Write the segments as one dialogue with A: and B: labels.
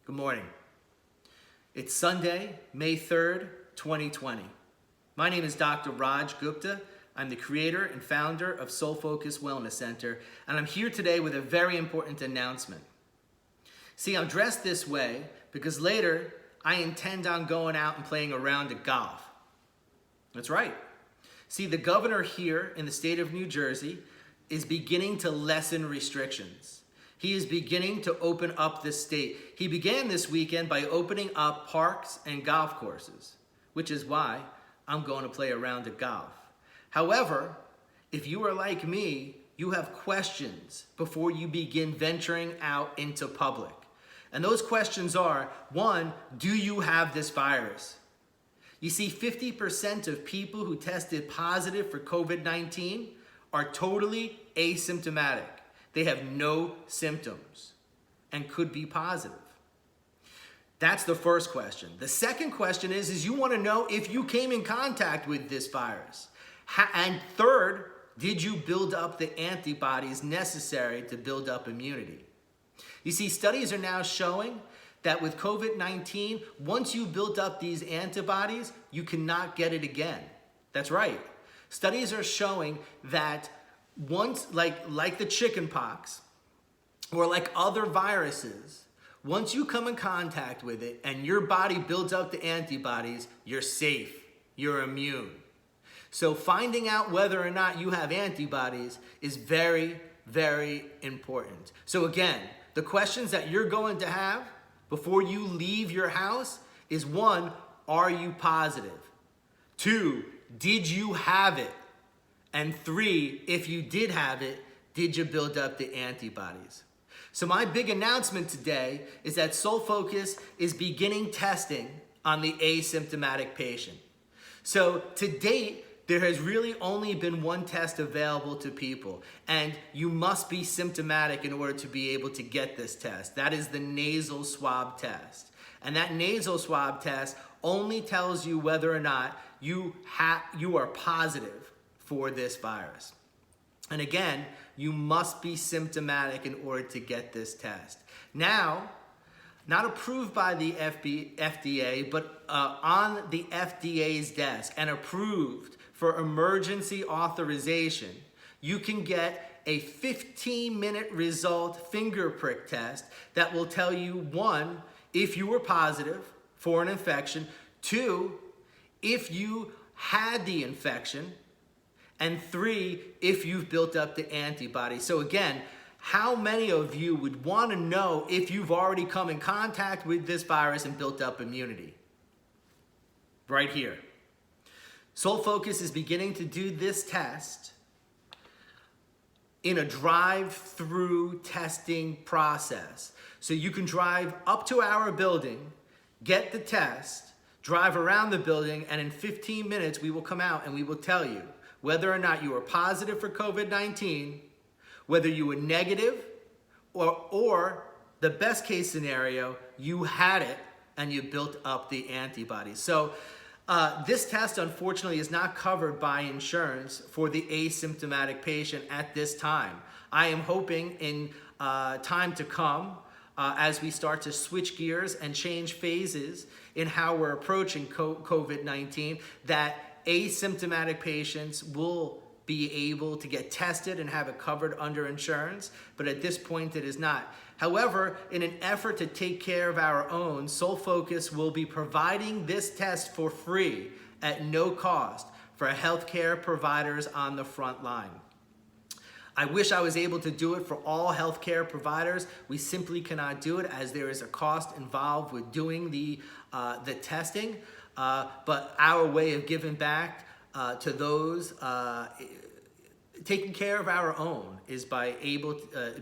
A: Good morning. It's Sunday, May 3rd, 2020. My name is Dr. Raj Gupta. I'm the creator and founder of Soul Focus Wellness Center, and I'm here today with a very important announcement. See, I'm dressed this way because later I intend on going out and playing a round of golf. That's right. See, the governor here in the state of New Jersey is beginning to lessen restrictions. He is beginning to open up the state. He began this weekend by opening up parks and golf courses, which is why I'm going to play a round of golf. However, if you are like me, you have questions before you begin venturing out into public. And those questions are, one, do you have this virus? You see, 50% of people who tested positive for COVID-19 are totally asymptomatic. They have no symptoms and could be positive. That's the first question. The second question is you want to know if you came in contact with this virus. And third, did you build up the antibodies necessary to build up immunity? You see, studies are now showing that with COVID-19, once you built up these antibodies, you cannot get it again. That's right. Studies are showing that once, like the chicken pox or like other viruses, once you come in contact with it and your body builds up the antibodies, you're safe, you're immune. So finding out whether or not you have antibodies is very, very important. So again, the questions that you're going to have before you leave your house is one, are you positive? Two, did you have it? And three, if you did have it, did you build up the antibodies? So my big announcement today is that Soul Focus is beginning testing on the asymptomatic patient. So to date, there has really only been one test available to people, and you must be symptomatic in order to be able to get this test. That is the nasal swab test. And that nasal swab test only tells you whether or not you are positive for this virus. And again, you must be symptomatic in order to get this test. Now, not approved by the FDA, but on the FDA's desk and approved for emergency authorization, you can get a 15-minute result finger prick test that will tell you, one, if you were positive for an infection, two, if you had the infection, and three, if you've built up the antibodies. So again, how many of you would want to know if you've already come in contact with this virus and built up immunity? Right here. Soul Focus is beginning to do this test in a drive-through testing process. So you can drive up to our building, get the test, drive around the building, and in 15 minutes we will come out and we will tell you whether or not you are positive for COVID-19, whether you were negative, or the best case scenario, you had it and you built up the antibodies. So this test, unfortunately, is not covered by insurance for the asymptomatic patient at this time. I am hoping in time to come, as we start to switch gears and change phases in how we're approaching COVID-19, that asymptomatic patients will be able to get tested and have it covered under insurance, but at this point it is not. However, in an effort to take care of our own, Soul Focus will be providing this test for free at no cost for healthcare providers on the front line. I wish I was able to do it for all healthcare providers. We simply cannot do it as there is a cost involved with doing the testing. But our way of giving back to those taking care of our own is by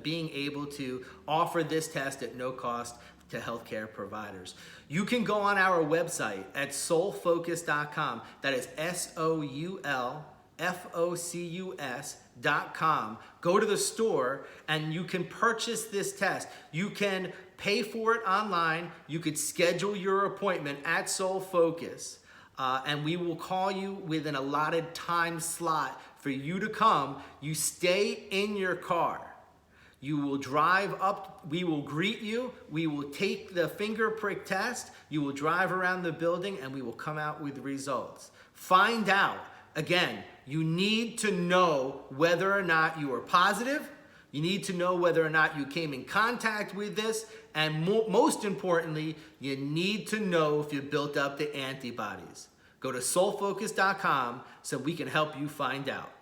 A: being able to offer this test at no cost to healthcare providers. You can go on our website at soulfocus.com. That is SOULFOCUS.com. Go to the store and you can purchase this test. You can pay for it online. You could schedule your appointment at Soul Focus, and we will call you with an allotted time slot for you to come. You stay in your car. You will drive up, we will greet you, we will take the finger prick test, you will drive around the building, and we will come out with results. Find out. Again, you need to know whether or not you are positive. You need to know whether or not you came in contact with this. And most importantly, you need to know if you built up the antibodies. Go to soulfocus.com so we can help you find out.